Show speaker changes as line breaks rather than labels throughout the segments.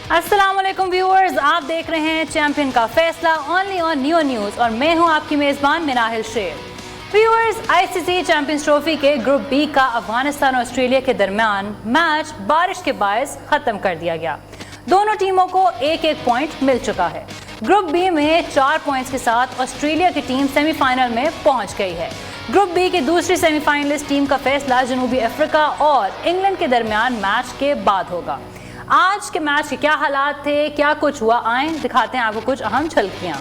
अस्सलामुअलैकुम व्यूअर्स, आप देख रहे हैं चैंपियन का फैसला ओनली ऑन न्यू न्यूज़ और मैं हूं आपकी मेज़बान मिनाहिल शेर। व्यूअर्स, आईसीसी चैंपियंस ट्रॉफी के ग्रुप बी का अफगानिस्तान और ऑस्ट्रेलिया के दरमियान मैच बारिश के बायस ख़त्म कर दिया गया। दोनों टीमों को एक एक पॉइंट मिल चुका है। ग्रुप बी में 4 पॉइंट्स के साथ ऑस्ट्रेलिया की टीम सेमीफाइनल में पहुंच गई है। ग्रुप बी की दूसरी सेमीफाइनलिस्ट टीम का फैसला जनूबी अफ्रीका और इंग्लैंड के दरमियान मैच के बाद होगा। आज के मैच के क्या हालात थे, क्या कुछ हुआ, आएं दिखाते हैं आपको कुछ अहम झलकियां।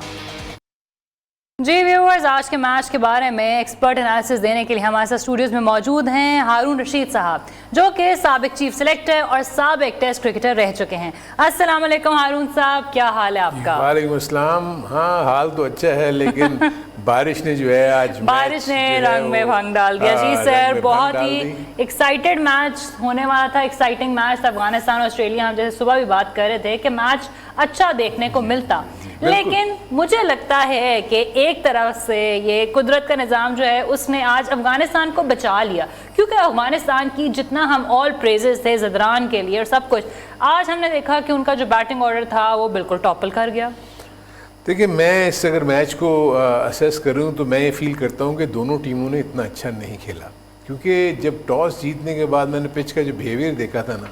जी व्यूअर्स, आज के मैच के बारे में एक्सपर्ट एनालिसिस देने के लिए हमारे साथ स्टूडियोज में मौजूद हैं हारून रशीद साहब, जो कि साबिक चीफ सेलेक्टर और साबिक टेस्ट क्रिकेटर रह चुके हैं। अस्सलाम वालेकुम हारून साहब, क्या हाल है आपका?
वालेकुम अस्सलाम। हाँ, हाल तो अच्छा है, लेकिन बारिश ने जो है आज
बारिश ने रंग में भंग डाल दिया। जी सर, बहुत ही एक्साइटेड मैच होने वाला था, एक्साइटिंग मैच था अफगानिस्तान और ऑस्ट्रेलिया। हम जैसे सुबह भी बात कर रहे थे कि मैच अच्छा देखने को मिलता, लेकिन मुझे लगता है कि एक तरफ से ये कुदरत का निज़ाम जो है उसने आज अफगानिस्तान को बचा लिया, क्योंकि अफगानिस्तान की जितना हम ऑल प्रेजेस थे ज़दरान के लिए और सब कुछ, आज हमने देखा कि उनका जो बैटिंग ऑर्डर था वो बिल्कुल टॉपल कर गया।
देखिए, मैं इस अगर मैच को असेस करूं तो मैं ये फील करता हूं कि दोनों टीमों ने इतना अच्छा नहीं खेला, क्योंकि जब टॉस जीतने के बाद मैंने पिच का जो बिहेवियर देखा था ना,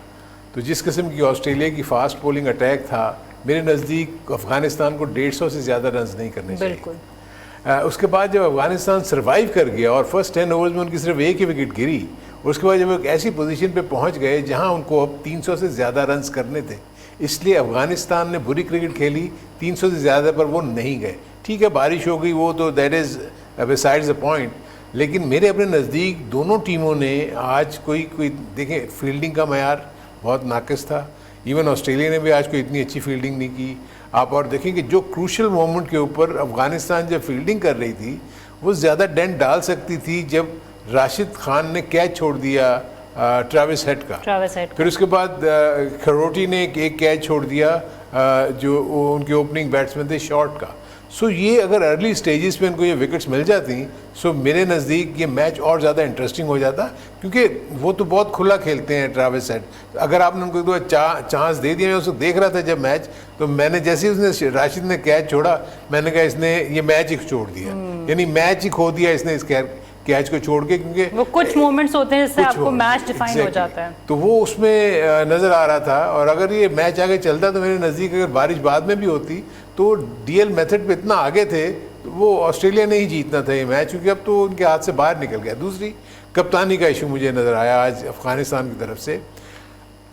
तो जिस किस्म की ऑस्ट्रेलिया की फास्ट बॉलिंग अटैक था, मेरे नज़दीक अफगानिस्तान को 150 से ज़्यादा रन नहीं करने चाहिए। उसके बाद जब अफगानिस्तान सर्वाइव कर गया और फर्स्ट 10 ओवर्स में उनकी सिर्फ एक ही विकेट गिरी, उसके बाद जब एक ऐसी पोजीशन पे पहुंच गए जहां उनको अब 300 से ज़्यादा रन करने थे, इसलिए अफगानिस्तान ने बुरी क्रिकेट खेली, 300 से ज़्यादा पर वो नहीं गए। ठीक है, बारिश हो गई, वो तो that is besides the point, लेकिन मेरे अपने नज़दीक दोनों टीमों ने आज कोई देखें, फील्डिंग का मयार बहुत नाकिस था। इवन ऑस्ट्रेलिया ने भी आज कोई इतनी अच्छी फील्डिंग नहीं की। आप और देखें कि जो क्रूशल मोमेंट के ऊपर अफगानिस्तान जब फील्डिंग कर रही थी, वो ज़्यादा डेंट डाल सकती थी जब राशिद खान ने कैच छोड़ दिया ट्रेविस हेड का। फिर उसके बाद खरोटी ने एक कैच छोड़ दिया जो उनके ओपनिंग बैट्समैन थे शॉर्ट का। सो ये अगर अर्ली स्टेजेस पे इनको ये विकेट्स मिल जाती, सो मेरे नज़दीक ये मैच और ज़्यादा इंटरेस्टिंग हो जाता, क्योंकि वो तो बहुत खुला खेलते हैं ट्रेविस हेड। अगर आपने उनको एक दो चांस दे दिया, मैं उसको देख रहा था जब मैच, तो मैंने जैसे ही उसने राशिद ने कैच छोड़ा, मैंने कहा इसने ये मैच ही छोड़ दिया, यानी मैच ही खो दिया इसने इस कैच को छोड़ के, क्योंकि
वो कुछ मोमेंट्स होते हैं जिससे आपको मैच डिफाइन हो जाता है।
तो वो उसमें नज़र आ रहा था। और अगर ये मैच आगे चलता तो मेरे नज़दीक अगर बारिश बाद में भी होती तो डीएल मेथड पे इतना आगे थे, तो वो ऑस्ट्रेलिया ने ही जीतना था ये मैच, क्योंकि अब तो उनके हाथ से बाहर निकल गया। दूसरी कप्तानी का इशू मुझे नज़र आया आज अफगानिस्तान की तरफ से।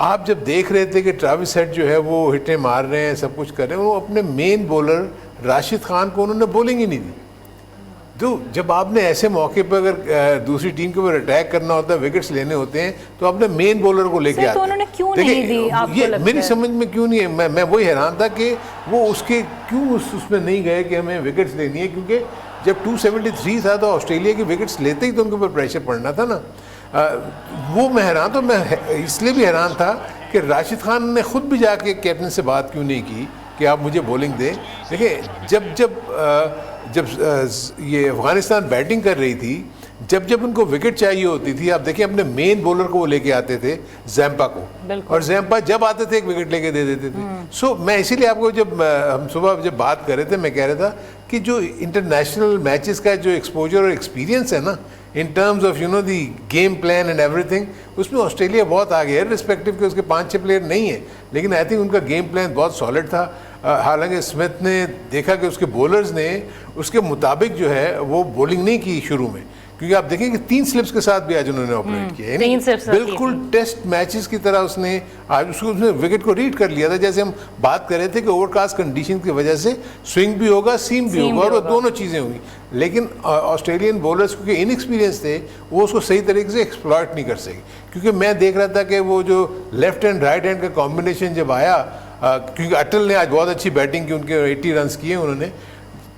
आप जब देख रहे थे कि ट्रेविस हेड जो है वो हिटें मार रहे हैं, सब कुछ कर रहे हैं, वो अपने मेन बॉलर राशिद खान को उन्होंने बॉलिंग ही नहीं दी। तो जब आपने ऐसे मौके पर अगर दूसरी टीम के ऊपर अटैक करना होता है, विकेट्स लेने होते हैं, तो अपने मेन बॉलर को लेके आते हैं।
उन्होंने क्यों नहीं दी, आपको
ये
लगता
मेरी
है?
समझ में क्यों नहीं है, मैं वही हैरान था कि वो उसके क्यों उसमें नहीं गए कि हमें विकेट्स लेनी है, क्योंकि जब 273 था तो ऑस्ट्रेलिया की विकेट्स लेते ही तो उनके ऊपर प्रेशर पड़ना था ना। वो मैं हैरान, तो मैं इसलिए भी हैरान था कि राशिद खान ने खुद भी जाके कैप्टन से बात क्यों नहीं की कि आप मुझे बॉलिंग दें। देखिए, जब ये अफगानिस्तान बैटिंग कर रही थी, जब उनको विकेट चाहिए होती थी, आप देखिए अपने मेन बॉलर को वो लेके आते थे, जैम्पा को, और जैम्पा जब आते थे एक विकेट लेके दे देते थे। सो मैं इसीलिए आपको जब हम सुबह जब बात कर रहे थे, मैं कह रहा था कि जो इंटरनेशनल मैचेस का जो एक्सपोजर और एक्सपीरियंस है ना, in terms of the game plan and everything, उसमें ऑस्ट्रेलिया बहुत आगे है, रिस्पेक्टिव के उसके 5-6 प्लेयर नहीं है, लेकिन आई थिंक उनका गेम प्लान बहुत सॉलिड था। हालांकि स्मिथ ने देखा कि उसके बॉलर्स ने उसके मुताबिक जो है वो बॉलिंग नहीं की शुरू में, क्योंकि आप देखें कि 3 स्लिप्स के साथ भी आज उन्होंने ऑपरेट किया, यानी बिल्कुल टेस्ट मैचेस की तरह उसने आज उसने विकेट को रीड कर लिया था। जैसे हम बात कर रहे थे कि ओवरकास्ट कंडीशन की वजह से स्विंग भी होगा, सीम भी होगा, और वो दोनों चीज़ें हुई, लेकिन ऑस्ट्रेलियन बॉलर्स क्योंकि इनएक्सपीरियंस थे, वो उसको सही तरीके से एक्सप्लॉइट नहीं कर सके। क्योंकि मैं देख रहा था कि वो जो लेफ्ट हैंड राइट हैंड का कॉम्बिनेशन जब आया, क्योंकि अटल ने आज बहुत अच्छी बैटिंग की, उनके 80 रन किए उन्होंने,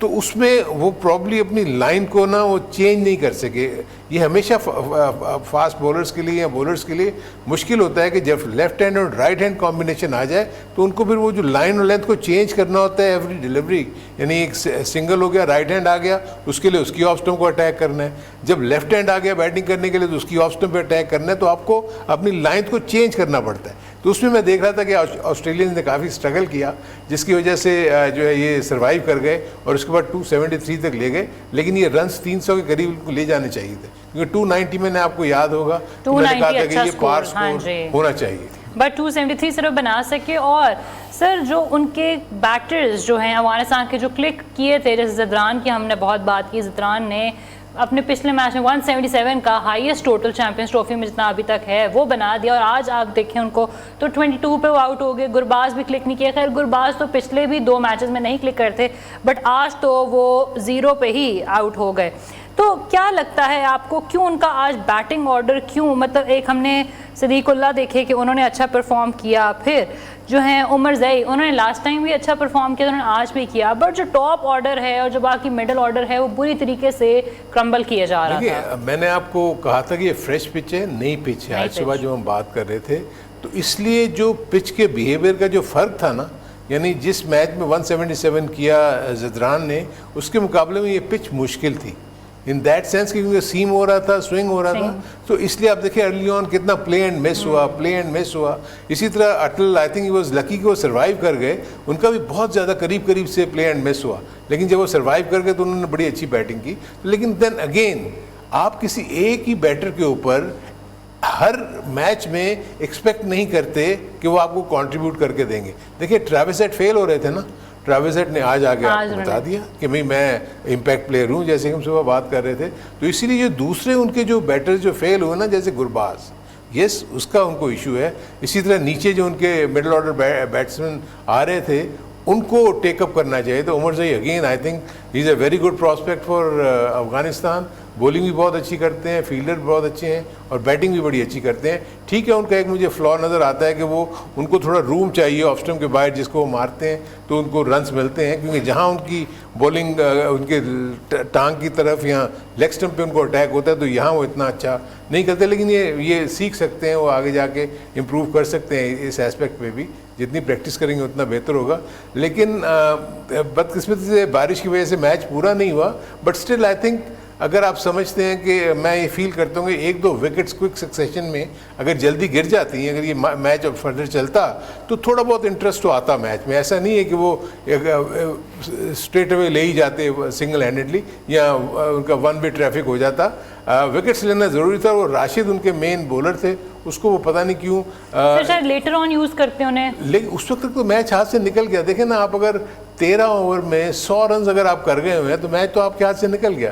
तो उसमें वो प्रॉब्ली अपनी लाइन को ना वो चेंज नहीं कर सके। ये हमेशा फास्ट बॉलर्स के लिए या बॉलर्स के लिए मुश्किल होता है कि जब लेफ्ट हैंड और राइट हैंड कॉम्बिनेशन आ जाए तो उनको फिर वो जो लाइन और लेंथ को चेंज करना होता है एवरी डिलीवरी, यानी एक सिंगल हो गया, राइट हैंड आ गया, उसके लिए उसकी ऑफ स्टंप को अटैक करना है, जब लेफ्ट हैंड आ गया बैटिंग करने के लिए तो उसकी ऑफ स्टंप पे अटैक करना है, तो आपको अपनी लाइन को चेंज करना पड़ता है। तो उसमें मैं देख रहा था कि ऑस्ट्रेलियंस ने काफ़ी स्ट्रगल किया, जिसकी वजह से जो है ये सर्वाइव कर गए और उसके बाद 273 तक ले गए। लेकिन ये रन्स 300 के करीब उनको ले जाने चाहिए थे, क्योंकि 290 में आपको याद होगा तो मैंने कहा था कि ये पार स्कोर होना चाहिए,
बट 273 सिर्फ बना सके। और सर जो उनके बैटर्स जो हैं अफगानिस्तान के जो क्लिक किए थे, जैसे ज़दरान की हमने बहुत बात की, ज़दरान ने अपने पिछले मैच में 177 का हाईएस्ट टोटल चैंपियंस ट्रॉफी में जितना अभी तक है वो बना दिया, और आज आप देखें उनको तो 22 पे वो आउट हो गए। गुरबाज भी क्लिक नहीं किया, खैर गुरबाज तो पिछले भी 2 मैचेस में नहीं क्लिक करते, बट आज तो वो 0 पे ही आउट हो गए। तो क्या लगता है आपको, क्यों उनका आज बैटिंग ऑर्डर क्यों, मतलब एक हमने सदीकुल्लाह देखे कि उन्होंने अच्छा परफॉर्म किया, फिर जो हैं उमर ज़ई उन्होंने लास्ट टाइम भी अच्छा परफॉर्म किया, उन्होंने आज भी किया, बट जो टॉप ऑर्डर है और जो बाकी मिडिल ऑर्डर है वो बुरी तरीके से क्रम्बल किया जा रहा था।
मैंने आपको कहा था कि ये फ्रेश पिच है, नई पिच है। आज सुबह जो हम बात कर रहे थे, तो इसलिए जो पिच के बिहेवियर का जो फ़र्क था ना, यानी जिस मैच में 177 किया ज़दरान ने, उसके मुकाबले में ये पिच मुश्किल थी इन दैट सेंस कि क्योंकि सीम हो रहा था, स्विंग हो रहा था, तो इसलिए आप देखिए अर्ली ऑन कितना प्ले एंड मिस हुआ, प्ले एंड मिस हुआ। इसी तरह Atal, I think he was lucky कि वो सर्वाइव कर गए, उनका भी बहुत ज़्यादा करीब करीब से प्ले एंड मिस हुआ, लेकिन जब वो सर्वाइव कर गए तो उन्होंने बड़ी अच्छी बैटिंग की। लेकिन देन अगेन आप किसी एक ही बैटर के ऊपर हर मैच में एक्सपेक्ट नहीं करते कि वो आपको कंट्रीब्यूट करके देंगे। देखिए ट्रेविस हेड फेल हो रहे थे ना, ट्रेविस हेड ने आज आके आपको बता दिया कि भाई मैं इम्पैक्ट प्लेयर हूँ, जैसे हम सुबह बात कर रहे थे। तो इसीलिए जो दूसरे उनके जो बैटर्स जो फेल हुए ना, जैसे गुरबाज, यस उसका उनको इशू है। इसी तरह नीचे जो उनके मिडिल ऑर्डर बैट्समैन आ रहे थे उनको टेकअप करना चाहिए। तो Omarzai again I think he is a very good prospect for Afghanistan. Bowling भी बहुत अच्छी करते हैं, फील्डर बहुत अच्छे हैं और बैटिंग भी बड़ी अच्छी करते हैं। ठीक है, उनका एक मुझे फ्लॉ नज़र आता है कि वो उनको थोड़ा रूम चाहिए ऑफ स्टंप के बाहर, जिसको वो मारते हैं तो उनको रन्स मिलते हैं, क्योंकि जहाँ उनकी बॉलिंग उनके टांग की तरफ या लेग स्टंप पे उनको अटैक होता है तो यहाँ वो इतना अच्छा नहीं करते। लेकिन ये सीख सकते हैं, वो आगे जाके इम्प्रूव कर सकते हैं इस एस्पेक्ट पे भी, जितनी प्रैक्टिस करेंगे उतना बेहतर होगा। लेकिन बदकिस्मती से बारिश की वजह से मैच पूरा नहीं हुआ, बट स्टिल आई थिंक अगर आप समझते हैं कि मैं ये फील करता हूँ कि 1-2 विकेट्स क्विक सक्सेशन में अगर जल्दी गिर जाती हैं, अगर ये मैच अब फर्दर चलता तो थोड़ा बहुत इंटरेस्ट तो आता मैच में। ऐसा नहीं है कि वो स्ट्रेट अवे ले ही जाते सिंगल हैंडेडली या उनका 1 वे ट्रैफिक हो जाता। विकेट्स लेना ज़रूरी था। वो राशिद उनके मेन बॉलर थे, उसको वो पता नहीं क्यों
शायद लेटर ऑन यूज़ करते उन्हें,
लेकिन उस वक्त तक तो मैच हाथ से निकल गया। देखें ना, आप अगर 13 ओवर में 100 रन अगर आप कर गए हुए हैं तो मैच तो आपके हाथ से निकल गया।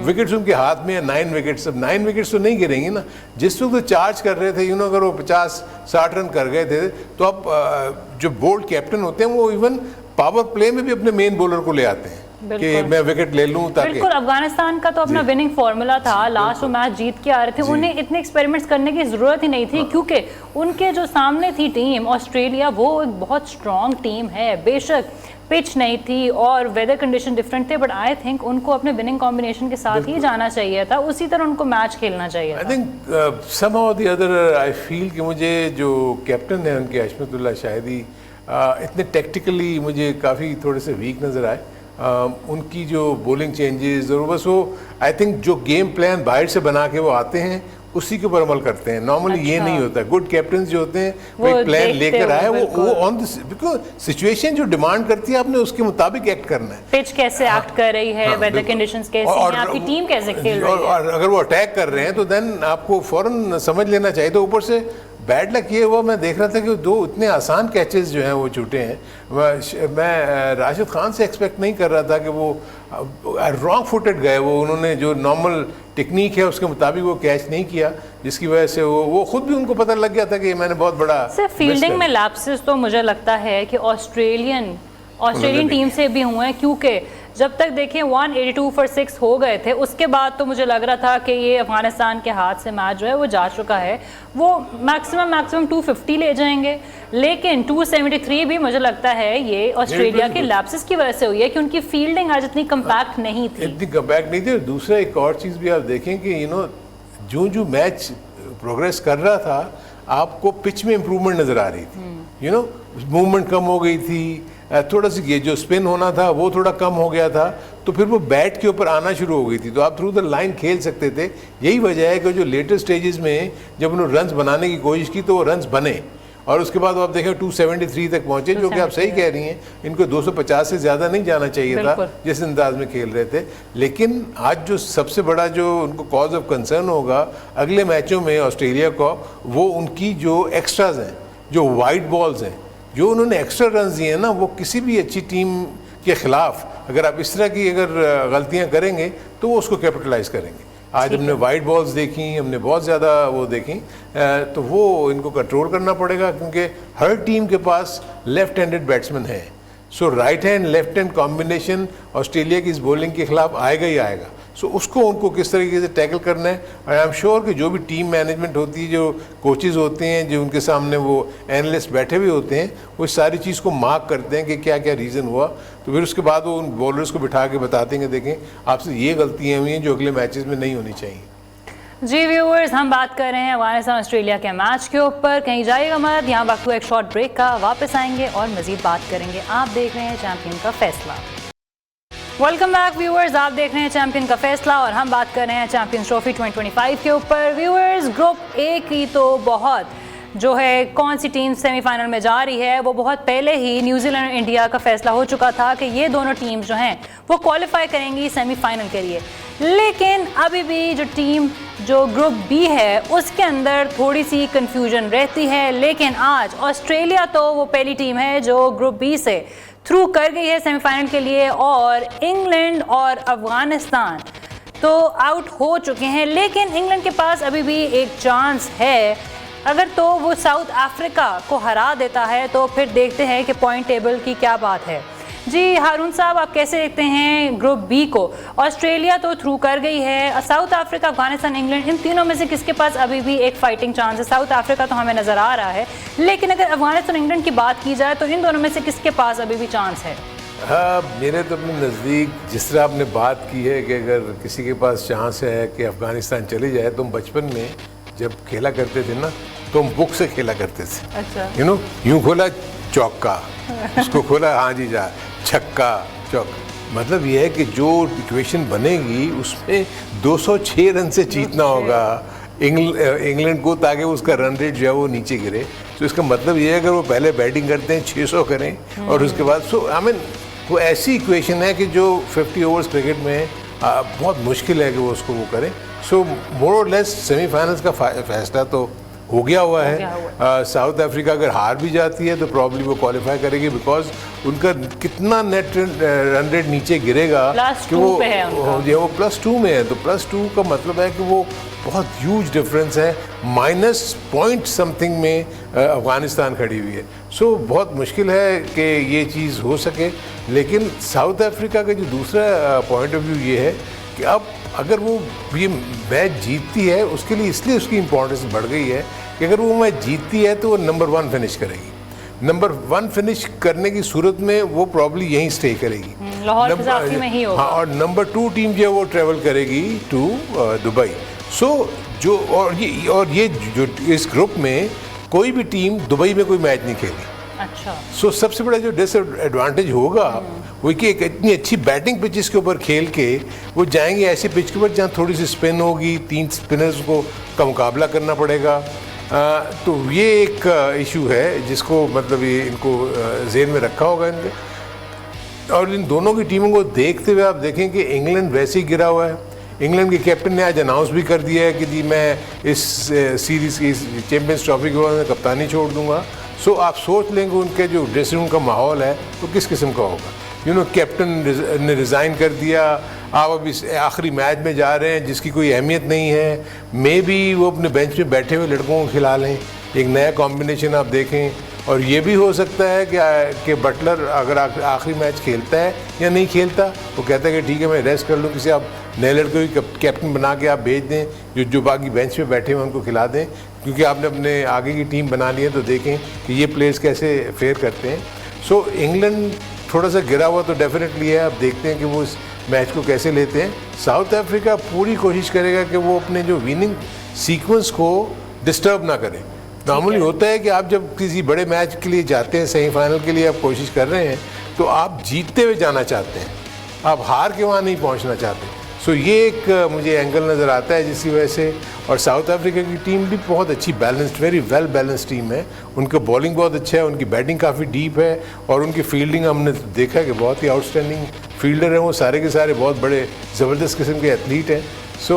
विकेट्स उनके हाथ में है, 9 विकेट्स। अब 9 विकेट्स तो नहीं गिरेंगी ना। जिस वक्त तो चार्ज कर रहे थे, अगर वो 50-60 रन कर गए थे तो आप जो बोल्ड कैप्टन होते हैं वो इवन पावर प्ले में भी अपने मेन बॉलर को ले आते हैं कि मैं विकेट ले लूं ताकि।
बिल्कुल, अफगानिस्तान का तो अपना विनिंग फार्मूला था, लास्ट वो मैच जीत के आ रहे थे, उन्हें इतने एक्सपेरिमेंट्स करने की ज़रूरत ही नहीं थी, क्योंकि उनके जो सामने थी टीम ऑस्ट्रेलिया, वो एक बहुत स्ट्रॉन्ग टीम है। बेशक पिच नहीं थी और वेदर कंडीशन डिफरेंट थे, बट आई थिंक उनको अपने विनिंग कॉम्बिनेशन के साथ ही जाना चाहिए था, उसी तरह उनको मैच खेलना चाहिए था।
I think somehow the other I feel कि मुझे जो कैप्टन है उनके हशमतुल्लाह शाहिदी इतने टेक्टिकली मुझे काफ़ी थोड़े से वीक नज़र आए। उनकी जो बॉलिंग चेंजेस और बस वो आई थिंक जो गेम प्लान बाहर से बना के वो आते हैं उसी के ऊपर अमल करते हैं। नॉर्मली ये नहीं होता। गुड कैप्टन जो होते हैं वो एक प्लान लेकर आए, वो ऑन द बिकॉज सिचुएशन जो डिमांड करती है आपने उसके मुताबिक एक्ट करना है।
पिच कैसे एक्ट कर रही है, वेदर कंडीशंस कैसी हैं, आपकी टीम कैसे खेल रही है,
और अगर वो अटैक कर रहे हैं तो देन आपको फौरन समझ लेना चाहिए। तो ऊपर से बैड लक ये हुआ, मैं देख रहा था कि 2 इतने आसान कैचेस जो हैं वो छूटे हैं। मैं राशिद खान से एक्सपेक्ट नहीं कर रहा था कि वो रॉन्ग फुटेड गए, वो उन्होंने जो नॉर्मल टेक्निक है उसके मुताबिक वो कैच नहीं किया, जिसकी वजह से वो खुद भी उनको पता लग गया था कि मैंने बहुत बड़ा
सिर्फ फील्डिंग में लैप्सेस तो मुझे लगता है कि ऑस्ट्रेलियन टीम से भी हुए हैं, क्योंकि जब तक देखें 182 for 6 हो गए थे, उसके बाद तो मुझे लग रहा था कि ये अफगानिस्तान के हाथ से मैच जो है वो जा चुका है। वो मैक्सिमम 250 ले जाएंगे, लेकिन 273 भी मुझे लगता है ये ऑस्ट्रेलिया के लैप्सेस की वजह से हुई है कि उनकी फील्डिंग आज इतनी कम्पैक्ट नहीं थी।
इतनी कम्पैक्ट नहीं थी। और दूसरा एक और चीज़ भी आप देखें कि जो मैच प्रोग्रेस कर रहा था आपको पिच में इम्प्रूवमेंट नज़र आ रही थी। मूवमेंट कम हो गई थी, थोड़ा सी ये जो स्पिन होना था वो थोड़ा कम हो गया था, तो फिर वो बैट के ऊपर आना शुरू हो गई थी, तो आप थ्रू द लाइन खेल सकते थे। यही वजह है कि जो लेटेस्ट स्टेजेस में जब उन्होंने रन्स बनाने की कोशिश की तो वो रन्स बने। और उसके बाद आप देखें 273 तक पहुंचे, जो कि आप सही कह रही हैं, इनको 250 से ज़्यादा नहीं जाना चाहिए था जिस अंदाज में खेल रहे थे। लेकिन आज जो सबसे बड़ा जो उनको कॉज ऑफ कंसर्न होगा अगले मैचों में ऑस्ट्रेलिया को, वो उनकी जो एक्स्ट्राज हैं, जो वाइड बॉल्स हैं, जो उन्होंने एक्स्ट्रा रन दिए हैं ना, वो किसी भी अच्छी टीम के ख़िलाफ़ अगर आप इस तरह की अगर गलतियाँ करेंगे तो वो उसको कैपिटलाइज करेंगे। आज हमने वाइड बॉल्स देखी, हमने बहुत ज़्यादा वो देखी, तो वो इनको कंट्रोल करना पड़ेगा, क्योंकि हर टीम के पास लेफ्ट हैंडेड बैट्समैन है। So right hand left hand combination Australia की इस बॉलिंग के खिलाफ आएगा ही आएगा। सो उसको उनको किस तरीके से टैकल करना है। आई एम श्योर कि जो भी टीम मैनेजमेंट होती है, जो कोचेज़ होते हैं, जो उनके सामने वो एनालिस्ट बैठे हुए होते हैं, वो इस सारी चीज़ को मार्क करते हैं कि क्या क्या रीज़न हुआ, तो फिर उसके बाद वो उन बॉलर्स को बिठा के बताते हैं कि देखें आपसे ये गलतियाँ हुई हैं जो अगले मैचेस में नहीं होनी चाहिए।
जी व्यूअर्स, हम बात कर रहे हैं अफगानिस्तान ऑस्ट्रेलिया के मैच के ऊपर। कहीं जाइएगा मत, यहाँ वक्त हुआ एक शॉर्ट ब्रेक का, वापस आएंगे और मजीद बात करेंगे। आप देख रहे हैं चैंपियन का फैसला। वेलकम बैक व्यूअर्स, आप देख रहे हैं चैंपियन का फैसला और हम बात कर रहे हैं चैंपियंस ट्रॉफी 2025 के ऊपर। व्यूअर्स, ग्रुप ए की तो बहुत जो है कौन सी टीम सेमीफाइनल में जा रही है, वो बहुत पहले ही न्यूजीलैंड और इंडिया का फैसला हो चुका था कि ये दोनों टीम्स जो हैं वो क्वालिफाई करेंगी सेमीफाइनल के लिए। लेकिन अभी भी जो टीम जो ग्रुप बी है उसके अंदर थोड़ी सी कंफ्यूजन रहती है। लेकिन आज ऑस्ट्रेलिया तो वो पहली टीम है जो ग्रुप बी से थ्रू कर गई है सेमीफाइनल के लिए, और इंग्लैंड और अफगानिस्तान तो आउट हो चुके हैं। लेकिन इंग्लैंड के पास अभी भी एक चांस है, अगर तो वो साउथ अफ्रीका को हरा देता है तो फिर देखते हैं कि पॉइंट टेबल की क्या बात है। जी हारून साहब, आप कैसे देखते हैं ग्रुप बी को? ऑस्ट्रेलिया तो थ्रू कर गई है, साउथ अफ्रीका, अफगानिस्तान, इंग्लैंड, इन तीनों में से किसके पास अभी भी एक फाइटिंग चांस है? साउथ अफ्रीका तो हमें नज़र आ रहा है, लेकिन अगर अफगानिस्तान इंग्लैंड की बात की जाए तो इन दोनों में से किसके पास अभी भी चांस है?
हाँ, मेरे तो अपने नज़दीक जिस तरह आपने बात की है कि अगर किसी के पास चांस है कि अफगानिस्तान चली जाए, तो हम बचपन में जब खेला करते थे ना तो हम बुक से खेला करते थे।
अच्छा।
यूँ खोला चौका, उसको खोला हाँ जी जा छक्का चौका। मतलब ये है कि जो इक्वेशन बनेगी उसमें 206 रन से जीतना होगा इंग्लैंड को, ताकि उसका रन रेट जो है वो नीचे गिरे। तो इसका मतलब ये है अगर वो पहले बैटिंग करते हैं 600 करें और उसके बाद वो ऐसी इक्वेशन है कि जो 50 ओवर्स क्रिकेट में बहुत मुश्किल है कि वो उसको वो करें। सो मोर और लेस सेमीफाइनल्स का फैसला तो हो गया हुआ है। साउथ अफ्रीका अगर हार भी जाती है तो प्रॉब्ली वो क्वालिफाई करेगी, बिकॉज उनका कितना नेट रन रेट नीचे गिरेगा कि वो +2 में है। तो +2 का मतलब है कि वो बहुत ह्यूज डिफरेंस है, -point समथिंग में अफगानिस्तान खड़ी हुई है। सो बहुत मुश्किल है कि ये चीज़ हो सके। लेकिन साउथ अफ्रीका का जो दूसरा पॉइंट ऑफ व्यू ये है कि अब अगर वो ये मैच जीतती है, उसके लिए इसलिए उसकी इम्पोर्टेंस बढ़ गई है कि अगर वो मैच जीतती है तो वो नंबर 1 फिनिश करेगी। नंबर 1 फिनिश करने की सूरत में वो प्रॉब्ली यहीं स्टे करेगी,
लाहौर कज़ाक़ी में ही होगा।
हाँ, और नंबर 2 टीम जो है वो ट्रेवल करेगी टू दुबई। सो जो और ये जो इस ग्रुप में कोई भी टीम दुबई में कोई मैच नहीं खेली।
अच्छा।
सो सबसे बड़ा जो डिसएडवांटेज होगा वो कि एक इतनी अच्छी बैटिंग पिचेस के ऊपर खेल के वो जाएंगे ऐसी पिच के ऊपर जहाँ थोड़ी सी स्पिन होगी, 3 स्पिनर्स का मुकाबला करना पड़ेगा। तो ये एक इशू है जिसको मतलब ये इनको ज़हन में रखा होगा इनके। और इन दोनों की टीमों को देखते हुए आप देखें कि इंग्लैंड वैसे ही गिरा हुआ है। इंग्लैंड के कैप्टन ने आज अनाउंस भी कर दिया है कि जी मैं इस सीरीज़ की चैम्पियंस ट्रॉफी के बाद कप्तानी छोड़ दूंगा। सो आप सोच लेंगे उनके जो ड्रेसिंग रूम का माहौल है वो किस किस्म का होगा। कैप्टन ने रिज़ाइन कर दिया, आप अब इस आखिरी मैच में जा रहे हैं जिसकी कोई अहमियत नहीं है। मे बी वो अपने बेंच पे बैठे हुए लड़कों को खिला लें, एक नया कॉम्बिनेशन आप देखें। और ये भी हो सकता है कि बटलर अगर आखिरी मैच खेलता है या नहीं खेलता, वो कहता है कि ठीक है मैं रेस्ट कर लूँ, किसी आप नए लड़के को कैप्टन बना के आप भेज दें, जो बाकी बेंच पे बैठे हुए उनको खिला दें, क्योंकि आपने अपने आगे की टीम बना ली है। तो देखें कि ये प्लेयर्स कैसे फेयर करते हैं। सो इंग्लैंड थोड़ा सा गिरा हुआ तो डेफिनेटली है, अब देखते हैं कि वो इस मैच को कैसे लेते हैं। साउथ अफ्रीका पूरी कोशिश करेगा कि वो अपने जो विनिंग सीक्वेंस को डिस्टर्ब ना करें। नॉर्मली होता है कि आप जब किसी बड़े मैच के लिए जाते हैं, सेमीफाइनल के लिए आप कोशिश कर रहे हैं, तो आप जीतते हुए जाना चाहते हैं, आप हार के वहाँ नहीं पहुँचना चाहते। सो ये एक मुझे एंगल नज़र आता है जिसकी वजह से। और साउथ अफ्रीका की टीम भी बहुत अच्छी balanced, very well balanced team है। उनका बॉलिंग बहुत अच्छा है, उनकी बैटिंग काफ़ी डीप है और उनकी फील्डिंग हमने देखा है कि बहुत ही आउटस्टैंडिंग फील्डर हैं वो, सारे के सारे बहुत बड़े ज़बरदस्त किस्म के एथलीट हैं। सो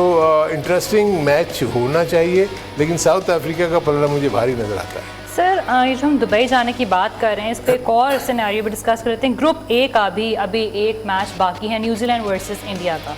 इंटरेस्टिंग मैच होना चाहिए, लेकिन साउथ अफ्रीका का पलड़ा मुझे भारी नज़र आता है।
सर ये जो हम दुबई जाने की बात कर रहे हैं, इस पर एक और सिनेरियो भी डिस्कस कर लेते हैं। ग्रुप ए का भी अभी एक मैच बाकी है न्यूजीलैंड वर्सेस इंडिया का,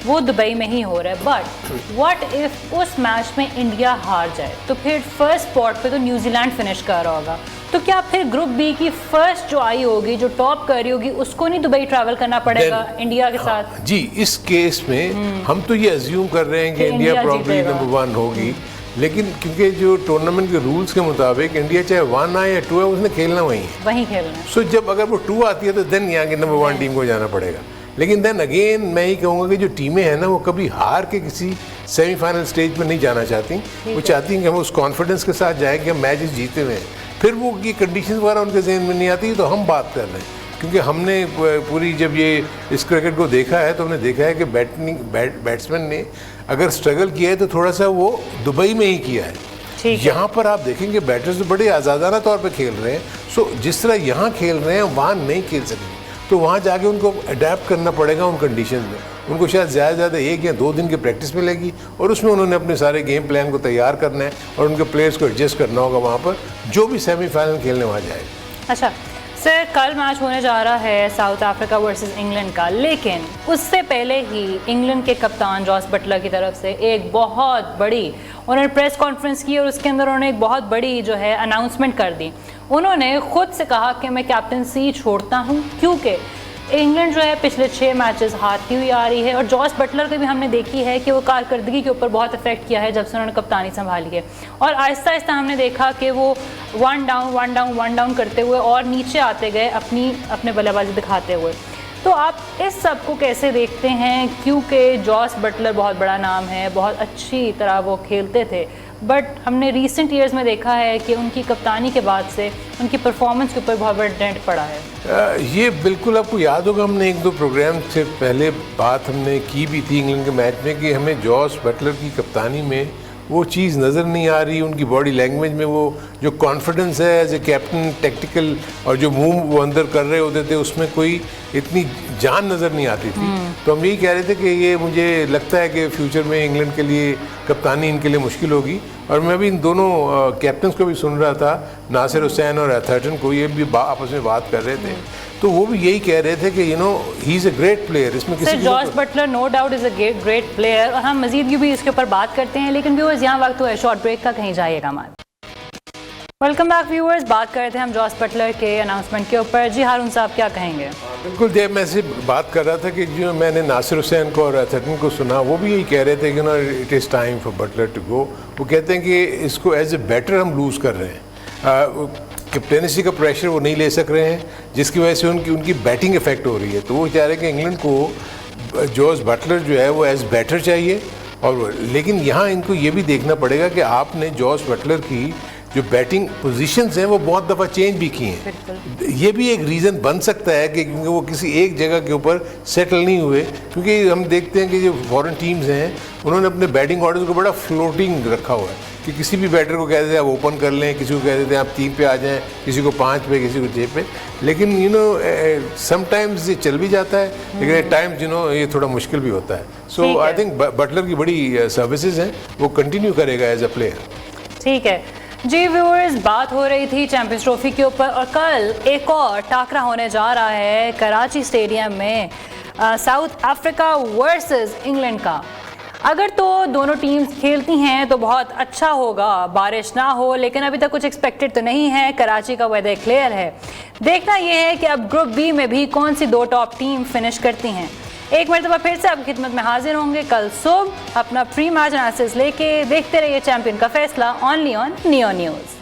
वो दुबई में ही हो रहा है। बट व्हाट इफ उस मैच में इंडिया हार जाए, तो फिर फर्स्ट स्पॉट पे तो न्यूजीलैंड फिनिश कर रहा होगा, तो क्या फिर ग्रुप बी की फर्स्ट जो आई होगी, जो टॉप कर रही होगी, उसको नहीं दुबई ट्रैवल करना पड़ेगा इंडिया के साथ?
जी, इस केस में हम तो ये अज्यूम कर रहे हैं कि इंडिया प्रॉब्ली नंबर 1 होगी, लेकिन क्योंकि जो टूर्नामेंट के रूल्स के मुताबिक इंडिया चाहे 1 आए या 2 आए, उसने खेलना वहीं खेलना। सो जब अगर वो 2 आती है तो देन यहाँ के नंबर 1 टीम को जाना पड़ेगा। लेकिन देन अगेन मैं ही कहूँगा कि जो टीमें हैं ना, वो कभी हार के किसी सेमीफाइनल स्टेज में नहीं जाना चाहती। वो चाहती हैं कि हम उस कॉन्फिडेंस के साथ जाएँ कि हम मैचेस जीते हुए हैं। फिर वो ये कंडीशन वगैरह उनके जहन में नहीं आती, तो हम बात कर रहे हैं। क्योंकि हमने पूरी जब ये इस क्रिकेट को देखा है तो हमने देखा है कि बैट्समैन ने अगर स्ट्रगल किया है तो थोड़ा सा वो दुबई में ही किया है। यहाँ पर आप देखेंगे बैटर्स बड़े आज़ादाना तौर पे खेल रहे हैं। सो जिस तरह यहाँ खेल रहे हैं वहाँ नहीं खेल सकेंगे, तो वहाँ जाके उनको अडेप्ट करना पड़ेगा उन कंडीशन में। उनको शायद ज़्यादा से ज़्यादा 1 या 2 दिन की प्रैक्टिस मिलेगी और उसमें उन्होंने अपने सारे गेम प्लान को तैयार करना है और उनके प्लेयर्स को एडजस्ट करना होगा वहाँ पर, जो भी सेमीफाइनल खेलने वहाँ जाएगा।
अच्छा सर, कल मैच होने जा रहा है साउथ अफ्रीका वर्सेस इंग्लैंड का, लेकिन उससे पहले ही इंग्लैंड के कप्तान जॉस बटलर की तरफ से एक बहुत बड़ी उन्होंने प्रेस कॉन्फ्रेंस की और उसके अंदर उन्होंने एक बहुत बड़ी जो है अनाउंसमेंट कर दी। उन्होंने खुद से कहा कि मैं कैप्टनसी छोड़ता हूं, क्योंकि इंग्लैंड जो है पिछले 6 मैचेस हारती हुई आ रही है और जॉस बटलर के भी हमने देखी है कि वो कारकर्दगी के ऊपर बहुत इफेक्ट किया है जब से उन्होंने कप्तानी संभाली है। और आहिस्ता आहिस्ता हमने देखा कि वो 1 डाउन करते हुए और नीचे आते गए अपने बल्लेबाजी दिखाते हुए। तो आप इस सब को कैसे देखते हैं? क्योंकि जॉस बटलर बहुत बड़ा नाम है, बहुत अच्छी तरह वो खेलते थे, बट हमने रीसेंट ईयर्स में देखा है कि उनकी कप्तानी के बाद से उनकी परफॉर्मेंस के ऊपर बहुत बड़ा डेंट पड़ा है।
ये बिल्कुल आपको याद होगा, हमने 1-2 प्रोग्राम से पहले बात हमने की भी थी इंग्लैंड के मैच में कि हमें जॉस बटलर की कप्तानी में वो चीज़ नज़र नहीं आ रही। उनकी बॉडी लैंग्वेज में वो जो कॉन्फिडेंस है एज ए कैप्टन, टेक्टिकल और जो मूव वो अंदर कर रहे होते थे, उसमें कोई इतनी जान नज़र नहीं आती थी। तो हम यही कह रहे थे कि ये मुझे लगता है कि फ्यूचर में इंग्लैंड के लिए कप्तानी इनके लिए मुश्किल होगी। और मैं भी इन दोनों कैप्टन्स को भी सुन रहा था, नासिर हुसैन और एथर्टन को, ये भी आपस में बात कर रहे थे, तो वो भी यही कह रहे थे कि he is a great player. इसमें किसी
Jos Buttler no doubt is a great player और हम मजीद भी इसके ऊपर बात करते हैं, लेकिन व्यूअर्स यहाँ वक्त हुआ है शॉर्ट ब्रेक का, कहीं जाइएगा मत। वेलकम बैक व्यूअर्स, बात कर रहे थे हम जॉस बटलर के अनाउंसमेंट के ऊपर। जी हारून साहब क्या कहेंगे?
बिल्कुल, जब मैं से बात कर रहा था कि जो मैंने नासिर हुसैन को और एथर्टन को सुना, वो भी यही कह रहे थे कि it is time for Buttler to go. वो कहते हैं कि इसको एज ए बैटर हम लूज़ कर रहे हैं, कैप्टेंसी का प्रेशर वो नहीं ले सक रहे हैं, जिसकी वजह से उनकी बैटिंग इफेक्ट हो रही है। तो वो चाह रहे हैं कि इंग्लैंड को जॉस बटलर जो है वो एज बैटर चाहिए। और लेकिन यहाँ इनको ये भी देखना पड़ेगा कि आपने जॉस बटलर की जो बैटिंग पोजीशंस हैं वो बहुत दफ़ा चेंज भी की हैं। ये भी एक रीज़न बन सकता है कि क्योंकि वो किसी एक जगह के ऊपर सेटल नहीं हुए। क्योंकि हम देखते हैं कि जो फॉरेन टीम्स हैं उन्होंने अपने बैटिंग ऑर्डर को बड़ा फ्लोटिंग रखा हुआ है कि किसी भी बैटर को कह देते हैं आप ओपन कर लें, किसी को कह देते हैं आप 3 पे आ जाएं, किसी को 5 पे, किसी को 6 पे। लेकिन समटाइम्स ये चल भी जाता है, लेकिन एट टाइम्स ये थोड़ा मुश्किल भी होता है। सो आई थिंक बटलर की बड़ी सर्विसेज हैं, वो कंटिन्यू करेगा एज अ प्लेयर।
ठीक है जी व्यूअर्स, बात हो रही थी चैंपियंस ट्रॉफी के ऊपर और कल एक और टाकरा होने जा रहा है कराची स्टेडियम में साउथ अफ्रीका वर्सेस इंग्लैंड का। अगर तो दोनों टीम्स खेलती हैं तो बहुत अच्छा होगा, बारिश ना हो, लेकिन अभी तक कुछ एक्सपेक्टेड तो नहीं है। कराची का वेदर क्लियर है। देखना यह है कि अब ग्रुप बी में भी कौन सी 2 टॉप टीम फिनिश करती हैं। एक मरतबा फिर से आपकी खिदमत में हाजिर होंगे कल सुबह अपना प्री मैच एनालिसिस लेके। देखते रहिए चैंपियन का फैसला ओनली ऑन नियो न्यूज़।